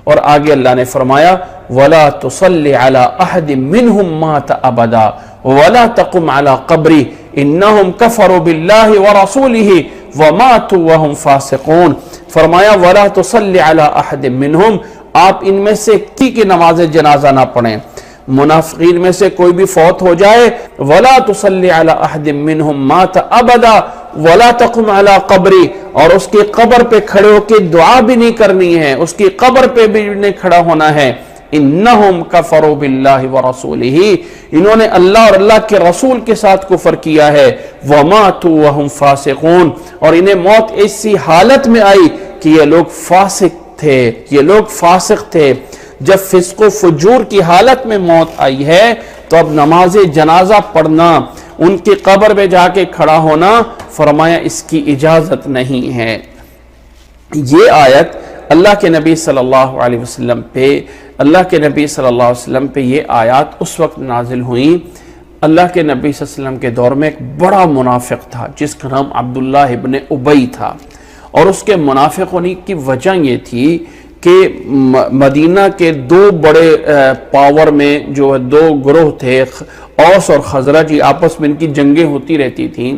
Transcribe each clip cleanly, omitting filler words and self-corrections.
اور آگے اللہ نے فرمایا وَلَا تُصَلِّ عَلَىٰ أَحَدٍ مِّنْهُمْ مَاتَ أَبَدًا وَلَا تَقُمْ عَلَىٰ قَبْرِهِ إِنَّهُمْ كَفَرُوا بِاللَّهِ وَرَسُولِهِ وَمَاتُوا وَهُمْ فَاسِقُونَ۔ فرمایا وَلَا تُصَلِّ عَلَىٰ أَحَدٍ مِّنْهُمْ، آپ ان میں سے کسی کی نماز جنازہ نہ پڑھیں، منافقین میں سے کوئی بھی فوت ہو جائے وَلَا تُصَلِّ عَلَىٰ أَحَدٍ مِّنْهُمْ مَاتَ أَبَدًا وَلَا تَقُمْ عَلَىٰ قَبْرِهِ، اور اس کی قبر پہ کھڑے ہو کے دعا بھی نہیں کرنی ہے، اس کی قبر پہ بھی نہیں کھڑا ہونا ہے۔ انہم کفروا باللہ ورسولہ، انہوں نے اللہ اور اللہ کے رسول کے ساتھ کفر کیا ہے، وماتوا وہم فاسقون، اور انہیں موت ایسی حالت میں آئی کہ یہ لوگ فاسق تھے۔ جب فسق و فجور کی حالت میں موت آئی ہے تو اب نماز جنازہ پڑھنا، ان کی قبر پہ جا کے کھڑا ہونا، فرمایا اس کی اجازت نہیں ہے۔ یہ آیت اللہ کے نبی صلی اللہ علیہ وسلم پہ یہ آیات اس وقت نازل ہوئیں، اللہ کے نبی صلی اللہ علیہ وسلم کے دور میں ایک بڑا منافق تھا جس کا نام عبداللہ ابن ابی تھا، اور اس کے منافق ہونے کی وجہ یہ تھی کہ مدینہ کے دو بڑے پاور میں جو دو گروہ تھے، اوس اور خزرج، آپس میں ان کی جنگیں ہوتی رہتی تھیں،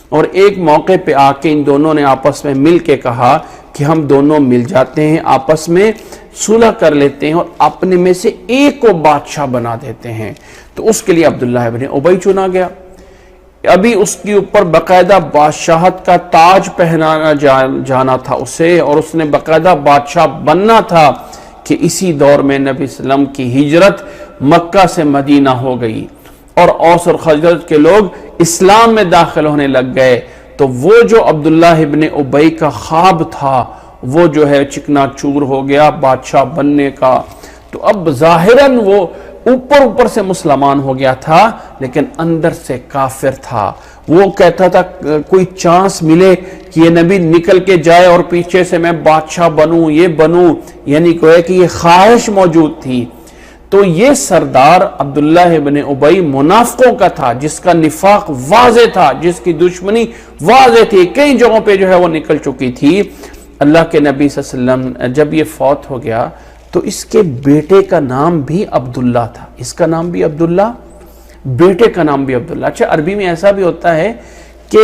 اور ایک موقع پہ آ کے ان دونوں نے آپس میں مل کے کہا کہ ہم دونوں مل جاتے ہیں، آپس میں صلح کر لیتے ہیں اور اپنے میں سے ایک کو بادشاہ بنا دیتے ہیں۔ تو اس کے لیے عبداللہ ابن ابی چنا گیا۔ ابھی اس کے اوپر باقاعدہ بادشاہت کا تاج پہنانا جانا تھا اسے، اور اس نے باقاعدہ بادشاہ بننا تھا کہ اسی دور میں نبی صلی اللہ علیہ وسلم کی ہجرت مکہ سے مدینہ ہو گئی اور اوس اور خزرج کے لوگ اسلام میں داخل ہونے لگ گئے۔ تو وہ جو عبداللہ ابن ابی کا خواب تھا وہ جو ہے چکنا چور ہو گیا بادشاہ بننے کا۔ تو اب ظاہراً وہ اوپر سے مسلمان ہو گیا تھا لیکن اندر سے کافر تھا۔ وہ کہتا تھا کوئی چانس ملے کہ یہ نبی نکل کے جائے اور پیچھے سے میں بادشاہ بنوں، یہ بنوں، یعنی کوئی کہ یہ خواہش موجود تھی۔ تو یہ سردار عبداللہ ابن ابی منافقوں کا تھا، جس کا نفاق واضح تھا، جس کی دشمنی واضح تھی، کئی جگہوں پہ جو ہے وہ نکل چکی تھی۔ اللہ کے نبی صلی اللہ علیہ وسلم جب یہ فوت ہو گیا تو اس کے بیٹے کا نام بھی عبداللہ تھا، اس کا نام بھی عبداللہ، بیٹے کا نام بھی عبداللہ۔ اچھا عربی میں ایسا بھی ہوتا ہے کہ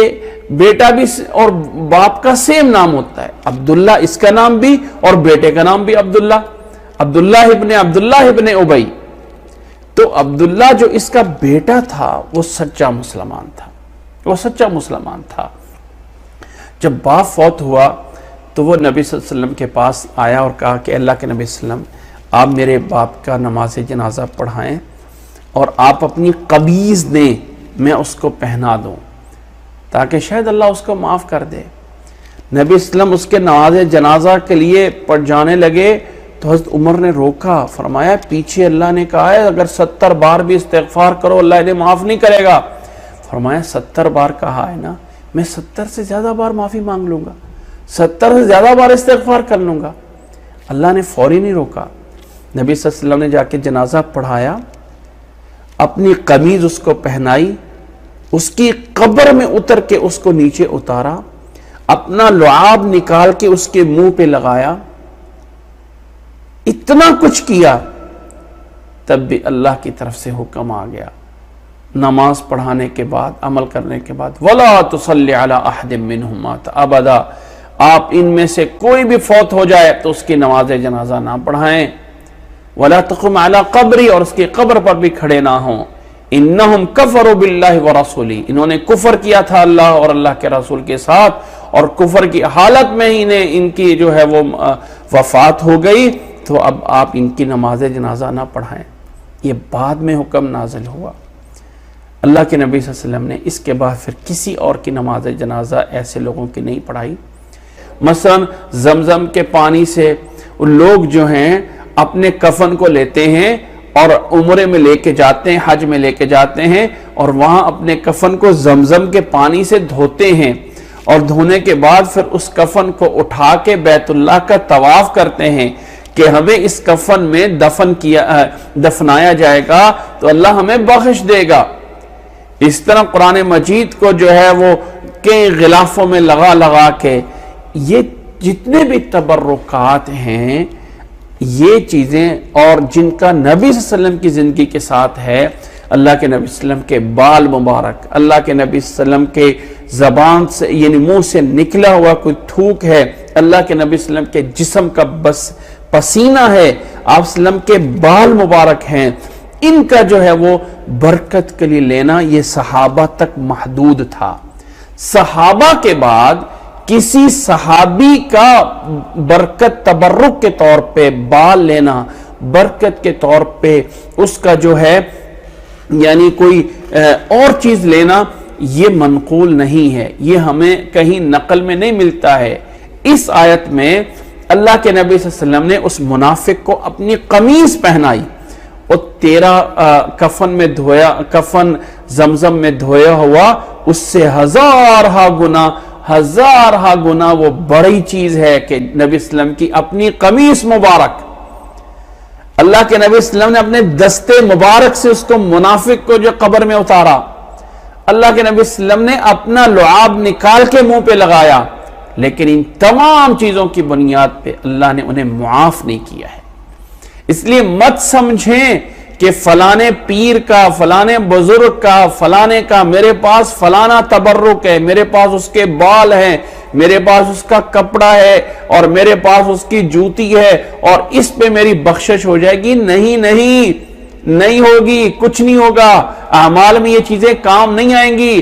بیٹا بھی اور باپ کا سیم نام ہوتا ہے، عبداللہ اس کا نام بھی اور بیٹے کا نام بھی عبداللہ عبداللہ ابن ابی۔ تو عبداللہ جو اس کا بیٹا تھا وہ سچا مسلمان تھا۔ جب باپ فوت ہوا تو وہ نبی صلی اللہ علیہ وسلم کے پاس آیا اور کہا کہ اللہ کے نبی صلی اللہ علیہ وسلم آپ میرے باپ کا نماز جنازہ پڑھائیں اور آپ اپنی قمیض دیں، میں اس کو پہنا دوں تاکہ شاید اللہ اس کو معاف کر دے۔ نبی صلی اللہ علیہ وسلم اس کے نماز جنازہ کے لیے پڑھ جانے لگے تو حضرت عمر نے روکا، فرمایا پیچھے اللہ نے کہا ہے اگر 70 بار بھی استغفار کرو اللہ انہیں معاف نہیں کرے گا۔ فرمایا 70 بار کہا ہے نا، میں 70 سے زیادہ بار معافی مانگ لوں گا، 70 سے زیادہ بار استغفار کر لوں گا۔ اللہ نے فوری نہیں روکا، نبی صلی اللہ علیہ وسلم نے جا کے جنازہ پڑھایا، اپنی قمیض اس کو پہنائی، اس کی قبر میں اتر کے اس کو نیچے اتارا، اپنا لعاب نکال کے اس کے منہ پہ لگایا، اتنا کچھ کیا، تب بھی اللہ کی طرف سے حکم آ گیا نماز پڑھانے کے بعد، عمل کرنے کے بعد، وَلَا تُصَلِّ عَلَىٰ أَحَدٍ مِّنْهُمْ مَاتَ أَبَدًا، آپ ان میں سے کوئی بھی فوت ہو جائے تو اس کی نماز جنازہ نہ پڑھائیں، وَلَا تَقُمْ عَلَىٰ قَبْرِي، اور اس کی قبر پر بھی کھڑے نہ ہوں، إِنَّهُمْ كَفَرُوا بِاللَّهِ وَرَسُولِهِ، انہوں نے کفر کیا تھا اللہ اور اللہ کے رسول کے ساتھ، اور کفر کی حالت میں ہی ان کی جو ہے وہ وفات ہو گئی، تو اب آپ ان کی نماز جنازہ نہ پڑھائیں۔ یہ بعد میں حکم نازل ہوا۔ اللہ کے نبی صلی اللہ علیہ وسلم نے اس کے بعد پھر کسی اور کی نماز جنازہ ایسے لوگوں کی نہیں پڑھائی۔ مثلا زمزم کے پانی سے لوگ جو ہیں اپنے کفن کو لیتے ہیں اور عمرے میں لے کے جاتے ہیں، حج میں لے کے جاتے ہیں، اور وہاں اپنے کفن کو زمزم کے پانی سے دھوتے ہیں، اور دھونے کے بعد پھر اس کفن کو اٹھا کے بیت اللہ کا طواف کرتے ہیں کہ ہمیں اس کفن میں دفنایا جائے گا تو اللہ ہمیں بخش دے گا۔ اس طرح قرآن مجید کو جو ہے وہ کئی غلافوں میں لگا کے، یہ جتنے بھی تبرکات ہیں یہ چیزیں اور جن کا نبی صلی اللہ علیہ وسلم کی زندگی کے ساتھ ہے، اللہ کے نبی صلی اللہ علیہ وسلم کے بال مبارک، اللہ کے نبی صلی اللہ علیہ وسلم کے زبان سے یعنی منہ سے نکلا ہوا کوئی تھوک ہے، اللہ کے نبی صلی اللہ علیہ وسلم کے جسم کا بس پسینہ ہے، آپ صلی اللہ علیہ وسلم کے بال مبارک ہیں، ان کا جو ہے وہ برکت کے لیے لینا یہ صحابہ تک محدود تھا۔ صحابہ کے بعد کسی صحابی کا برکت تبرک کے طور پہ بال لینا، برکت کے طور پہ اس کا جو ہے یعنی کوئی اور چیز لینا، یہ منقول نہیں ہے، یہ ہمیں کہیں نقل میں نہیں ملتا ہے۔ اس آیت میں اللہ کے نبی صلی اللہ علیہ وسلم نے اس منافق کو اپنی قمیص پہنائی اور تیرا کفن میں دھویا، کفن زمزم میں دھویا ہوا اس سے ہزارہا گنا وہ بڑی چیز ہے کہ نبی صلی اللہ علیہ وسلم کی اپنی قمیص مبارک، اللہ کے نبی صلی اللہ علیہ وسلم نے اپنے دستے مبارک سے اس کو منافق کو جو قبر میں اتارا، اللہ کے نبی صلی اللہ علیہ وسلم نے اپنا لعاب نکال کے منہ پہ لگایا، لیکن ان تمام چیزوں کی بنیاد پہ اللہ نے انہیں معاف نہیں کیا ہے۔ اس لیے مت سمجھیں کہ فلانے پیر کا، فلانے بزرگ کا، فلانے کا میرے پاس فلانا تبرک ہے، میرے پاس اس کے بال ہیں، میرے پاس اس کا کپڑا ہے اور میرے پاس اس کی جوتی ہے اور اس پہ میری بخشش ہو جائے گی۔ نہیں ہوگی، کچھ نہیں ہوگا، اعمال میں یہ چیزیں کام نہیں آئیں گی۔